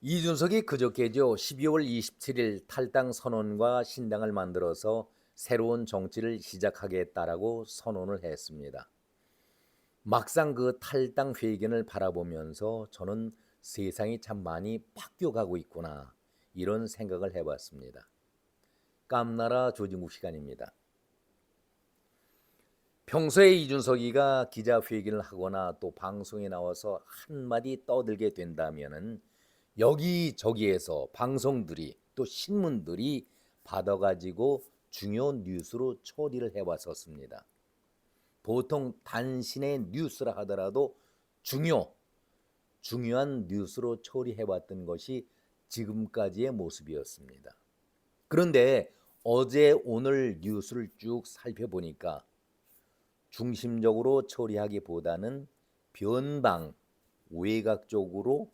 이준석이 그저께죠. 12월 27일 탈당 선언과 신당을 만들어서 새로운 정치를 시작하겠다라고 선언을 했습니다. 막상 그 탈당 회견을 바라보면서 저는 세상이 참 많이 바뀌어가고 있구나 이런 생각을 해봤습니다. 깜나라 조진국 시간입니다. 평소에 이준석이가 기자회견을 하거나 또 방송에 나와서 한마디 떠들게 된다면은 여기저기에서 방송들이 또 신문들이 받아가지고 중요 뉴스로 처리를 해왔었습니다. 보통 단신의 뉴스라 하더라도 중요한 뉴스로 처리해왔던 것이 지금까지의 모습이었습니다. 그런데 어제 오늘 뉴스를 쭉 살펴보니까 중심적으로 처리하기보다는 변방, 외곽적으로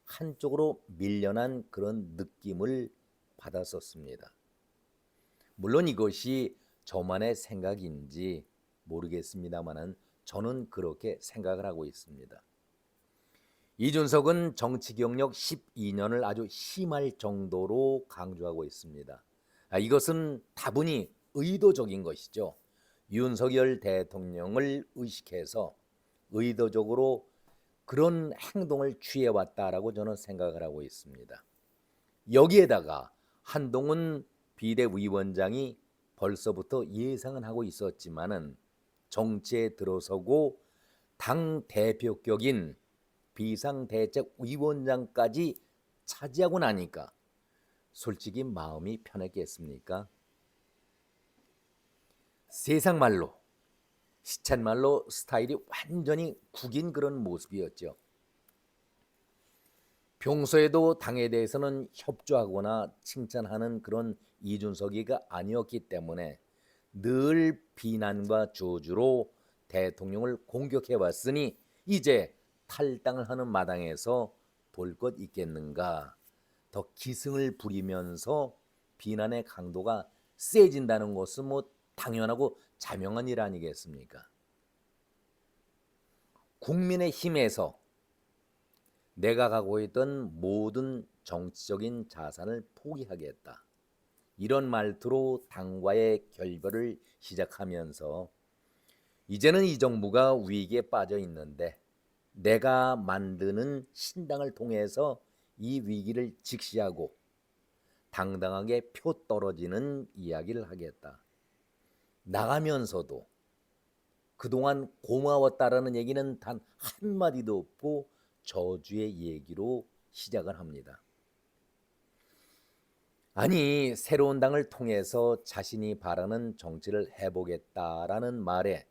한쪽으로 밀려난 그런 느낌을 받았었습니다. 물론 이것이 저만의 생각인지 모르겠습니다만은 저는 그렇게 생각을 하고 있습니다. 이준석은 정치 경력 12년을 아주 심할 정도로 강조하고 있습니다. 이것은 다분히 의도적인 것이죠. 윤석열 대통령을 의식해서 의도적으로 그런 행동을 취해왔다라고 저는 생각을 하고 있습니다. 여기에다가 한동훈 비대위원장이 벌써부터 예상은 하고 있었지만은 정치에 들어서고 당 대표격인 비상대책위원장까지 차지하고 나니까 솔직히 마음이 편했겠습니까? 세상 말로 시쳇말로 스타일이 완전히 구긴 그런 모습이었죠. 평소에도 당에 대해서는 협조하거나 칭찬하는 그런 이준석이가 아니었기 때문에 늘 비난과 저주로 대통령을 공격해 왔으니 이제 탈당을 하는 마당에서 볼 것 있겠는가. 더 기승을 부리면서 비난의 강도가 세진다는 것은 뭐 당연하고 자명한 일 아니겠습니까? 국민의 힘에서 내가 갖고 있던 모든 정치적인 자산을 포기하겠다. 이런 말투로 당과의 결별을 시작하면서 이제는 이 정부가 위기에 빠져 있는데 내가 만드는 신당을 통해서 이 위기를 직시하고 당당하게 표 떨어지는 이야기를 하겠다. 나가면서도 그동안 고마웠다라는 얘기는 단 한마디도 없고 저주의 얘기로 시작을 합니다. 아니, 새로운 당을 통해서 자신이 바라는 정치를 해보겠다라는 말에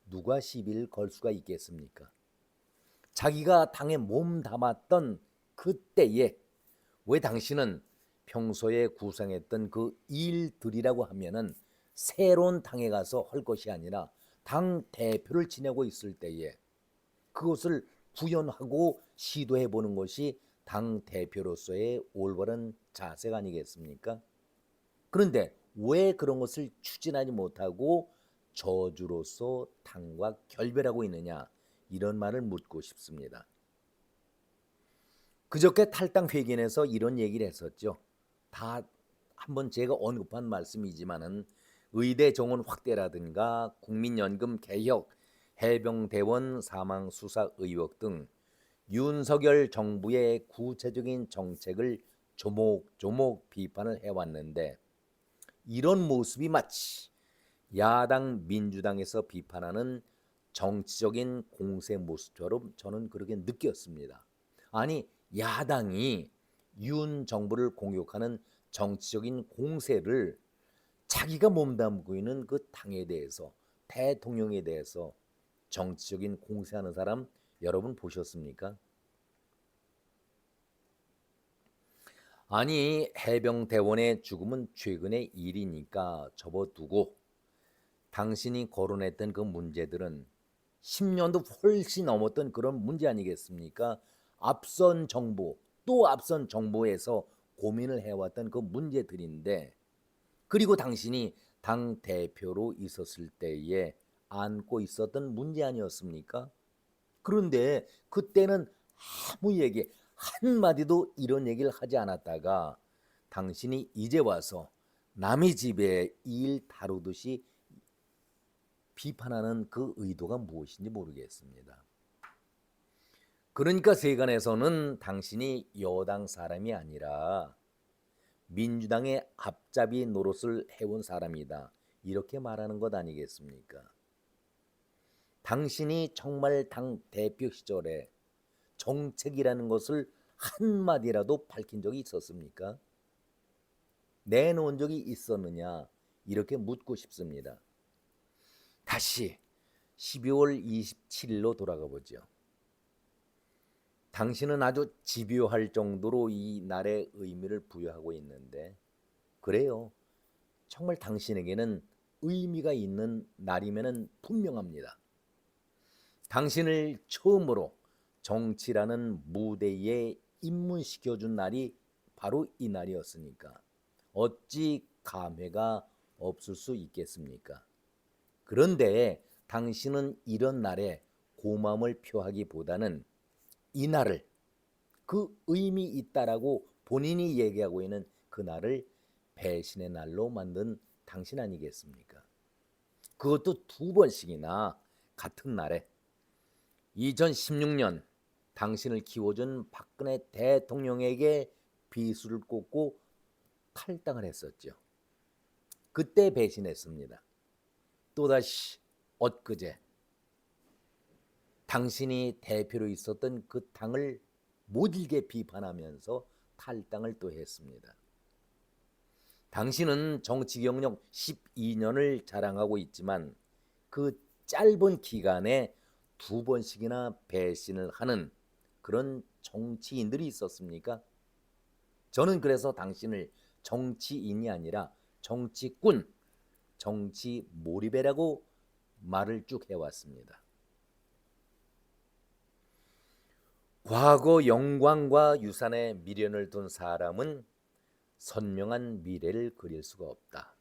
누가 시비를 걸 수가 있겠습니까? 자기가 당에 몸 담았던 그때에 왜 당신은 평소에 구상했던 그 일들이라고 하면은 새로운 당에 가서 할 것이 아니라 당 대표를 지내고 있을 때에 그것을 구현하고 시도해 보는 것이 당 대표로서의 올바른 자세가 아니겠습니까? 그런데 왜 그런 것을 추진하지 못하고 저주로서 당과 결별하고 있느냐 이런 말을 묻고 싶습니다. 그저께 탈당 회견에서 이런 얘기를 했었죠. 다 한번 제가 언급한 말씀이지만은 의대 정원 확대라든가 국민연금 개혁, 해병대원 사망 수사 의혹 등 윤석열 정부의 구체적인 정책을 조목조목 비판을 해왔는데 이런 모습이 마치 야당 민주당에서 비판하는 정치적인 공세 모습처럼 저는 그렇게 느꼈습니다. 아니 야당이 윤 정부를 공격하는 정치적인 공세를 자기가 몸담고 있는 그 당에 대해서 대통령에 대해서 정치적인 공세하는 사람 여러분 보셨습니까? 아니 해병대원의 죽음은 최근의 일이니까 접어두고 당신이 거론했던 그 문제들은 10년도 훨씬 넘었던 그런 문제 아니겠습니까? 앞선 정부 또 앞선 정부에서 고민을 해왔던 그 문제들인데 그리고 당신이 당 대표로 있었을 때에 안고 있었던 문제 아니었습니까? 그런데 그때는 아무 얘기 한마디도 이런 얘기를 하지 않았다가 당신이 이제 와서 남의 집에 일 다루듯이 비판하는 그 의도가 무엇인지 모르겠습니다. 그러니까 세간에서는 당신이 여당 사람이 아니라 민주당의 앞잡이 노릇을 해온 사람이다, 이렇게 말하는 것 아니겠습니까? 당신이 정말 당 대표 시절에 정책이라는 것을 한마디라도 밝힌 적이 있었습니까? 내놓은 적이 있었느냐, 이렇게 묻고 싶습니다. 다시 12월 27일로 돌아가 보죠. 당신은 아주 집요할 정도로 이 날의 의미를 부여하고 있는데, 그래요, 정말 당신에게는 의미가 있는 날이면은 분명합니다. 당신을 처음으로 정치라는 무대에 입문시켜준 날이 바로 이 날이었으니까 어찌 감회가 없을 수 있겠습니까? 그런데 당신은 이런 날에 고마움을 표하기보다는 이 날을, 그 의미 있다라고 본인이 얘기하고 있는 그 날을 배신의 날로 만든 당신 아니겠습니까? 그것도 두 번씩이나 같은 날에. 2016년 당신을 키워준 박근혜 대통령에게 비수를 꽂고 탈당을 했었죠. 그때 배신했습니다. 또다시 엊그제 당신이 대표로 있었던 그 당을 못일게 비판하면서 탈당을 또 했습니다. 당신은 정치 경력 12년을 자랑하고 있지만 그 짧은 기간에 두 번씩이나 배신을 하는 그런 정치인들이 있었습니까? 저는 그래서 당신을 정치인이 아니라 정치꾼, 정치 몰입이라고 말을 쭉 해왔습니다. 과거 영광과 유산에 미련을 둔 사람은 선명한 미래를 그릴 수가 없다.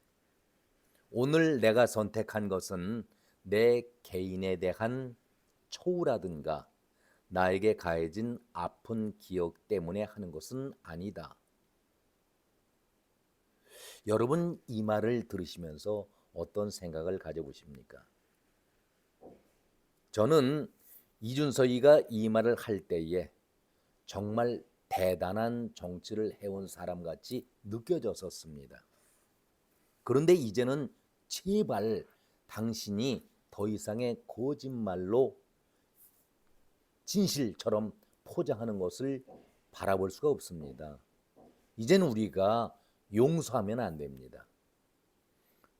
오늘 내가 선택한 것은 내 개인에 대한 초우라든가 나에게 가해진 아픈 기억 때문에 하는 것은 아니다. 여러분, 이 말을 들으시면서 어떤 생각을 가져보십니까? 저는 이준석이가 이 말을 할 때에 정말 대단한 정치를 해온 사람같이 느껴졌었습니다. 그런데 이제는 제발 당신이 더 이상의 거짓말로 진실처럼 포장하는 것을 바라볼 수가 없습니다. 이제는 우리가 용서하면 안 됩니다.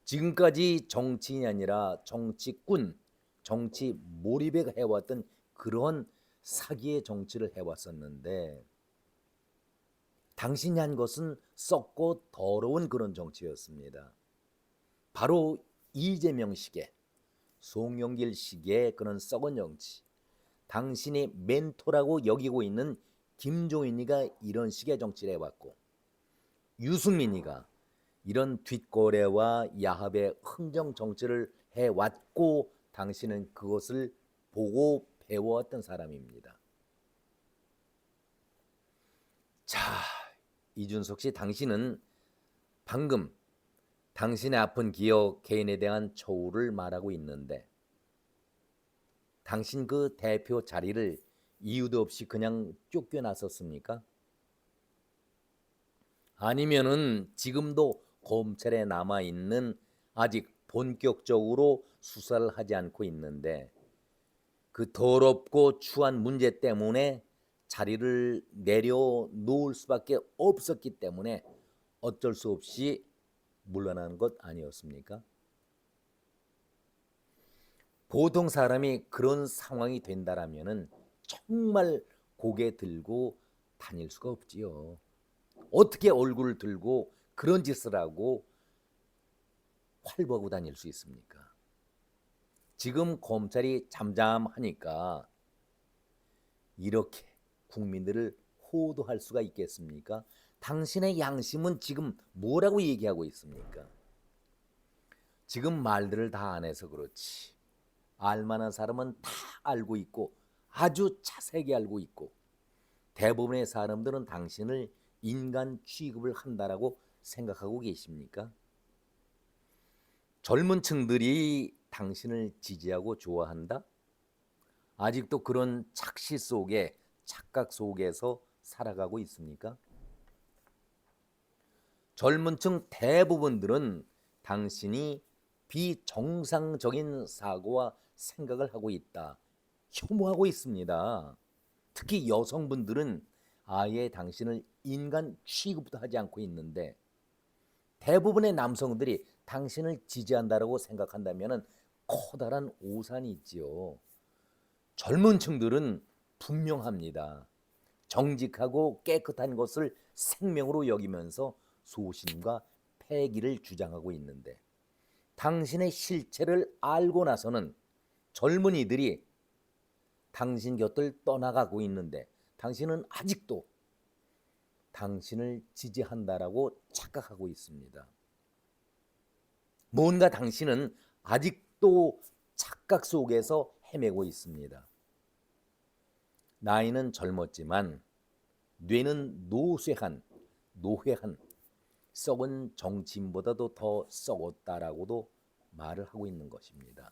지금까지 정치인이 아니라 정치꾼, 정치 몰입에 해왔던 그런 사기의 정치를 해왔었는데, 당신이 한 것은 썩고 더러운 그런 정치였습니다. 바로 이재명식의, 송영길식의 그런 썩은 정치, 당신이 멘토라고 여기고 있는 김종인이가 이런 식의 정치를 해왔고, 유승민이가 이런 뒷거래와 야합의 흥정 정치를 해왔고, 당신은 그것을 보고 배워왔던 사람입니다. 자, 이준석 씨, 당신은 방금 당신의 아픈 기억, 개인에 대한 초우를 말하고 있는데, 당신 그 대표 자리를 이유도 없이 그냥 쫓겨났었습니까? 아니면은 지금도 검찰에 남아 있는, 아직 본격적으로 수사를 하지 않고 있는데 그 더럽고 추한 문제 때문에 자리를 내려놓을 수밖에 없었기 때문에 어쩔 수 없이 물러나는 것 아니었습니까? 보통 사람이 그런 상황이 된다라면은 정말 고개 들고 다닐 수가 없지요. 어떻게 얼굴을 들고 그런 짓을 하고 활보하고 다닐 수 있습니까? 지금 검찰이 잠잠하니까 이렇게 국민들을 호도할 수가 있겠습니까? 당신의 양심은 지금 뭐라고 얘기하고 있습니까? 지금 말들을 다 안 해서 그렇지, 알만한 사람은 다 알고 있고 아주 자세하게 알고 있고, 대부분의 사람들은 당신을 인간 취급을 한다라고 생각하고 계십니까? 젊은 층들이 당신을 지지하고 좋아한다? 아직도 그런 착시 속에, 착각 속에서 살아가고 있습니까? 젊은 층 대부분들은 당신이 비정상적인 사고와 생각을 하고 있다, 혐오하고 있습니다. 특히 여성분들은 아예 당신을 인간 취급도 하지 않고 있는데, 대부분의 남성들이 당신을 지지한다라고 생각한다면 커다란 오산이 있지요. 젊은 층들은 분명합니다. 정직하고 깨끗한 것을 생명으로 여기면서 소신과 패기를 주장하고 있는데, 당신의 실체를 알고 나서는 젊은이들이 당신 곁을 떠나가고 있는데, 당신은 아직도 당신을 지지한다라고 착각하고 있습니다. 뭔가 당신은 아직도 착각 속에서 헤매고 있습니다. 나이는 젊었지만 뇌는 노회한 썩은 정치인보다도 더 썩었다라고도 말을 하고 있는 것입니다.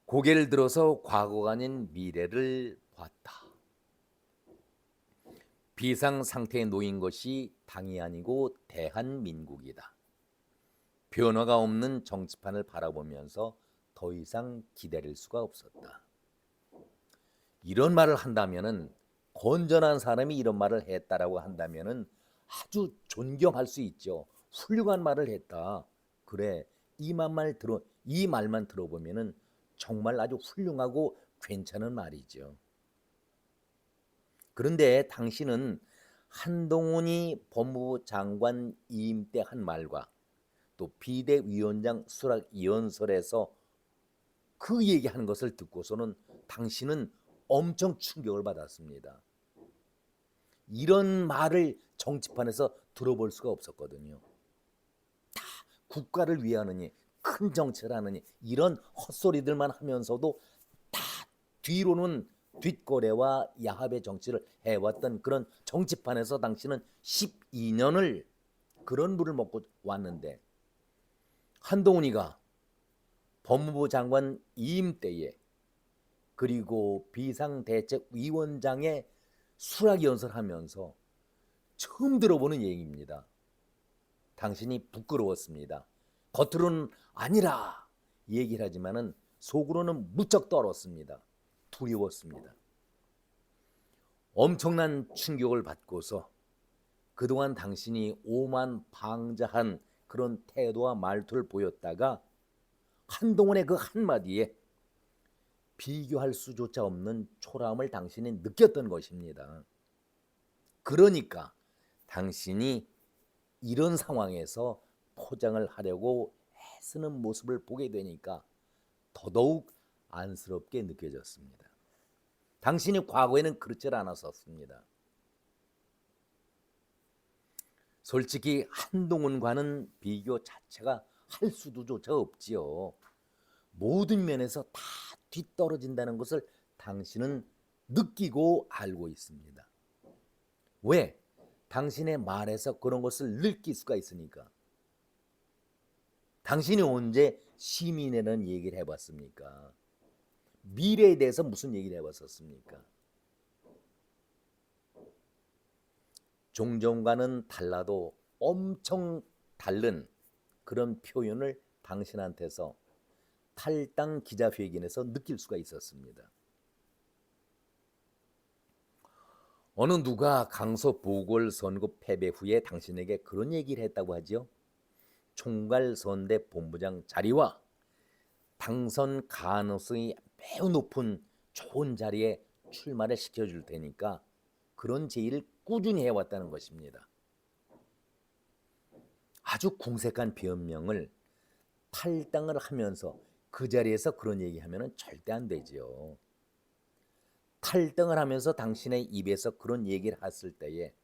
고개를 들어서 과거가 아닌 미래를 봤다. 비상 상태에 놓인 것이 당이 아니고 대한민국이다. 변화가 없는 정치판을 바라보면서 더 이상 기다릴 수가 없었다. 이런 말을 한다면은, 건전한 사람이 이런 말을 했다라고 한다면은 아주 존경할 수 있죠. 훌륭한 말을 했다. 그래, 이 말만 들어보면은 정말 아주 훌륭하고 괜찮은 말이죠. 그런데 당신은 한동훈이 법무부 장관 이임 때 한 말과 또 비대위원장 수락 연설에서 그 얘기하는 것을 듣고서는 당신은 엄청 충격을 받았습니다. 이런 말을 정치판에서 들어볼 수가 없었거든요. 다 국가를 위하느니, 큰 정치를 하느니, 이런 헛소리들만 하면서도 다 뒤로는 뒷거래와 야합의 정치를 해왔던 그런 정치판에서 당신은 12년을 그런 물을 먹고 왔는데, 한동훈이가 법무부 장관 이임 때에 그리고 비상대책위원장의 수락연설하면서 처음 들어보는 얘기입니다. 당신이 부끄러웠습니다. 겉으로는 아니라 얘기를 하지만은 속으로는 무척 떨었습니다. 두려웠습니다. 엄청난 충격을 받고서 그동안 당신이 오만방자한 그런 태도와 말투를 보였다가 한동훈의 그 한마디에 비교할 수조차 없는 초라함을 당신이 느꼈던 것입니다. 그러니까 당신이 이런 상황에서 포장을 하려고 애쓰는 모습을 보게 되니까 더더욱 안쓰럽게 느껴졌습니다. 당신이 과거에는 그렇지 않았었습니다. 솔직히 한동훈과는 비교 자체가 할 수도조차 없지요. 모든 면에서 다 뒤떨어진다는 것을 당신은 느끼고 알고 있습니다. 왜? 당신의 말에서 그런 것을 느낄 수가 있으니까. 당신이 언제 시민이라는 얘기를 해봤습니까? 미래에 대해서 무슨 얘기를 해봤었습니까? 종전과는 달라도 엄청 다른 그런 표현을 당신한테서 탈당 기자회견에서 느낄 수가 있었습니다. 어느 누가 강서 보궐선거 패배 후에 당신에게 그런 얘기를 했다고 하지요. 총괄선대 본부장 자리와 당선 가능성이 매우 높은 좋은 자리에 출마를 시켜줄 테니까 그런 제의를 꾸준히 해왔다는 것입니다. 아주 궁색한 변명을 탈당을 하면서 그 자리에서 그런 얘기하면 절대 안 되죠. 탈당을 하면서 당신의 입에서 그런 얘기를 했을 때에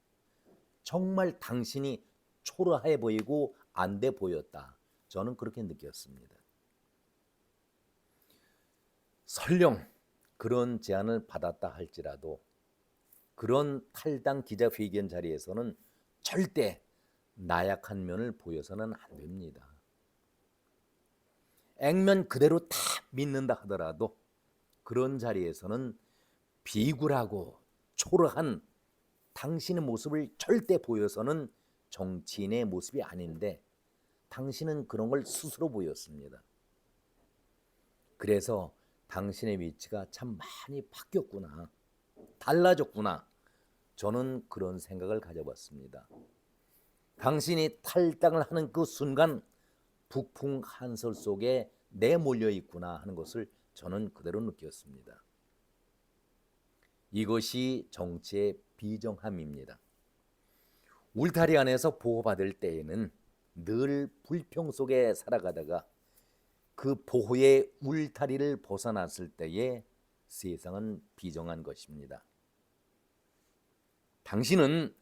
정말 당신이 초라해 보이고 안 돼 보였다. 저는 그렇게 느꼈습니다. 설령 그런 제안을 받았다 할지라도 그런 탈당 기자회견 자리에서는 절대 나약한 면을 보여서는 안 됩니다. 액면 그대로 다 믿는다 하더라도 그런 자리에서는 비굴하고 초라한 당신의 모습을 절대 보여서는 정치인의 모습이 아닌데 당신은 그런 걸 스스로 보였습니다. 그래서 당신의 위치가 참 많이 바뀌었구나, 달라졌구나, 저는 그런 생각을 가져봤습니다. 당신이 탈당을 하는 그 순간 북풍 한설 속에 내몰려 있구나 하는 것을 저는 그대로 느꼈습니다. 이것이 정치의 비정함입니다. 울타리 안에서 보호받을 때에는 늘 불평 속에 살아가다가 그 보호의 울타리를 벗어났을 때에 세상은 비정한 것입니다. 당신은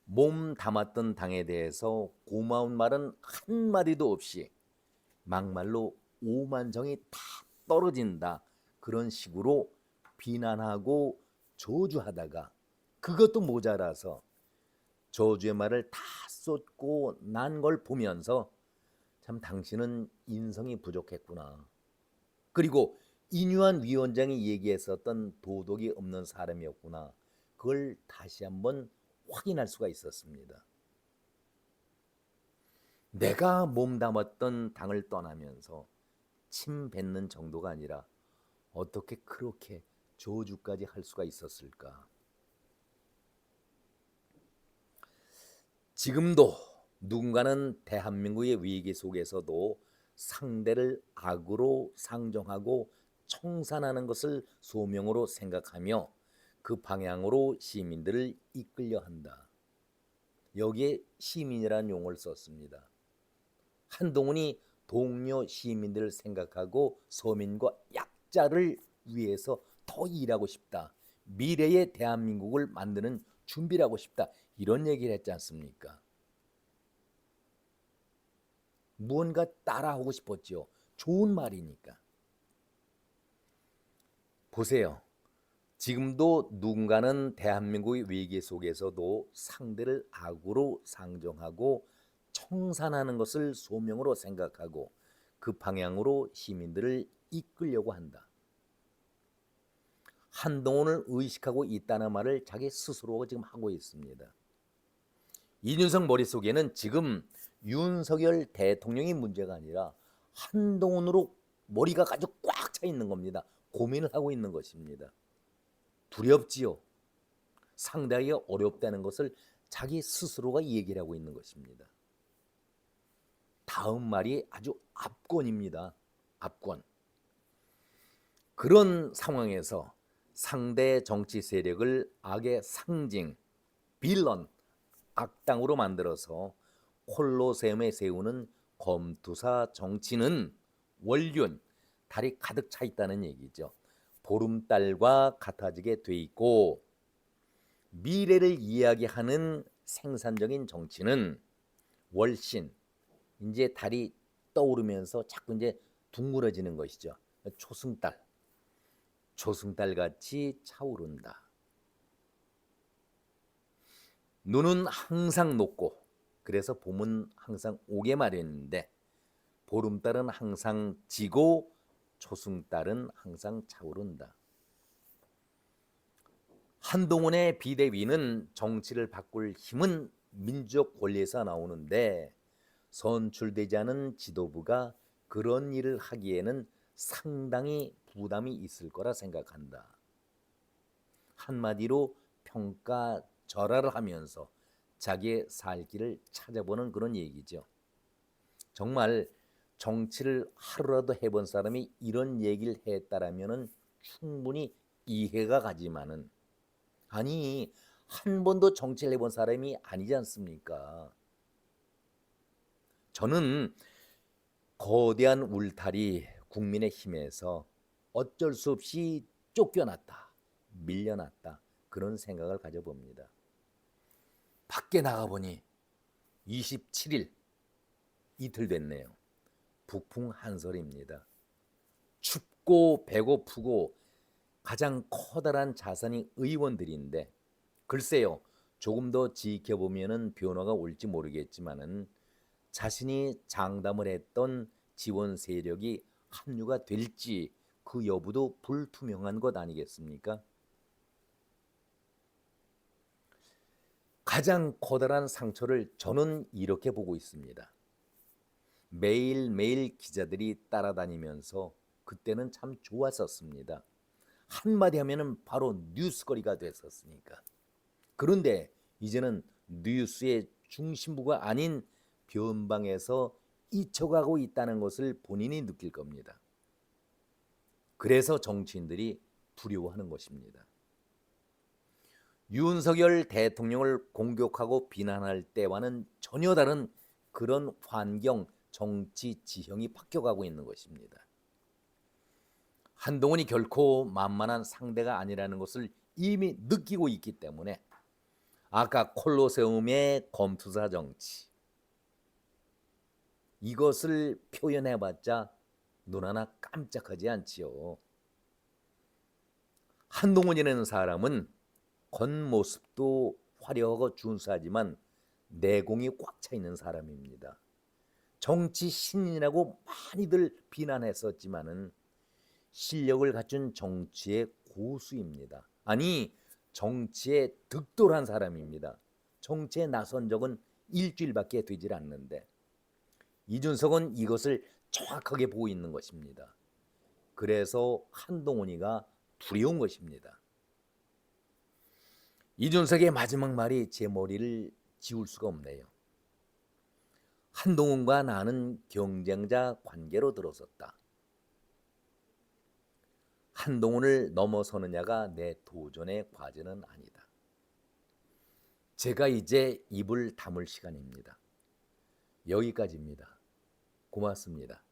몸 담았던 당에 대해서 고마운 말은 한마디도 없이 막말로 오만정이 다 떨어진다, 그런 식으로 비난하고 저주하다가 그것도 모자라서 저주의 말을 다 쏟고 난 걸 보면서 참 당신은 인성이 부족했구나, 그리고 인유한 위원장이 얘기했었던 도덕이 없는 사람이었구나, 그걸 다시 한번 확인할 수가 있었습니다. 내가 몸담았던 당을 떠나면서 침 뱉는 정도가 아니라 어떻게 그렇게 저주까지 할 수가 있었을까? 지금도 누군가는 대한민국의 위기 속에서도 상대를 악으로 상정하고 청산하는 것을 소명으로 생각하며 그 방향으로 시민들을 이끌려 한다. 여기에 시민이라는 용어를 썼습니다. 한동훈이 동료 시민들을 생각하고 서민과 약자를 위해서 더 일하고 싶다, 미래의 대한민국을 만드는 준비를 하고 싶다, 이런 얘기를 했지 않습니까? 무언가 따라하고 싶었죠. 좋은 말이니까. 보세요. 지금도 누군가는 대한민국의 위기 속에서도 상대를 악으로 상정하고 청산하는 것을 소명으로 생각하고 그 방향으로 시민들을 이끌려고 한다. 한동훈을 의식하고 있다는 말을 자기 스스로가 지금 하고 있습니다. 이준석 머릿속에는 지금 윤석열 대통령이 문제가 아니라 한동훈으로 머리가 아주 꽉 차 있는 겁니다. 고민을 하고 있는 것입니다. 두렵지요. 상당히 어렵다는 것을 자기 스스로가 얘기를 하고 있는 것입니다. 다음 말이 아주 압권입니다. 압권. 그런 상황에서 상대 정치 세력을 악의 상징, 빌런, 악당으로 만들어서 콜로세움에 세우는 검투사 정치는 원륜, 달이 가득 차 있다는 얘기죠. 보름달과 같아지게 돼 있고 미래를 이야기하는 생산적인 정치는 월신, 이제 달이 떠오르면서 자꾸 이제 둥그러지는 것이죠. 초승달, 초승달 같이 차오른다. 눈은 항상 높고 그래서 봄은 항상 오게 마련인데 보름달은 항상 지고 초승달은 항상 차오른다. 한동훈의 비대위는 정치를 바꿀 힘은 민족 권리에서 나오는데 선출되지 않은 지도부가 그런 일을 하기에는 상당히 부담이 있을 거라 생각한다. 한마디로 평가절하를 하면서 자기의 살 길을 찾아보는 그런 얘기죠. 정말 정치를 하루라도 해본 사람이 이런 얘기를 했다라면 충분히 이해가 가지만은, 아니 한 번도 정치를 해본 사람이 아니지 않습니까? 저는 거대한 울타리 국민의힘에서 어쩔 수 없이 쫓겨났다, 밀려났다, 그런 생각을 가져봅니다. 밖에 나가보니 27일 이틀 됐네요. 북풍 한설입니다. 춥고 배고프고 가장 커다란 자산이 의원들인데 글쎄요. 조금 더 지켜보면은 변화가 올지 모르겠지만은 자신이 장담을 했던 지원 세력이 합류가 될지 그 여부도 불투명한 것 아니겠습니까? 가장 커다란 상처를 저는 이렇게 보고 있습니다. 매일매일 기자들이 따라다니면서 그때는 참 좋았었습니다. 한마디 하면은 바로 뉴스거리가 됐었으니까. 그런데 이제는 뉴스의 중심부가 아닌 변방에서 잊혀가고 있다는 것을 본인이 느낄 겁니다. 그래서 정치인들이 두려워하는 것입니다. 윤석열 대통령을 공격하고 비난할 때와는 전혀 다른 그런 환경, 정치 지형이 바뀌어가고 있는 것입니다. 한동훈이 결코 만만한 상대가 아니라는 것을 이미 느끼고 있기 때문에 아까 콜로세움의 검투사 정치 이것을 표현해봤자 눈 하나 깜짝하지 않지요. 한동훈이라는 사람은 겉모습도 화려하고 준수하지만 내공이 꽉 차 있는 사람입니다. 정치 신인이라고 많이들 비난했었지만은 실력을 갖춘 정치의 고수입니다. 아니 정치에 득돌한 사람입니다. 정치에 나선 적은 일주일밖에 되질 않는데 이준석은 이것을 정확하게 보고 있는 것입니다. 그래서 한동훈이가 두려운 것입니다. 이준석의 마지막 말이 제 머리를 지울 수가 없네요. 한동훈과 나는 경쟁자 관계로 들어섰다. 한동훈을 넘어서느냐가 내 도전의 과제는 아니다. 제가 이제 입을 다물 시간입니다. 여기까지입니다. 고맙습니다.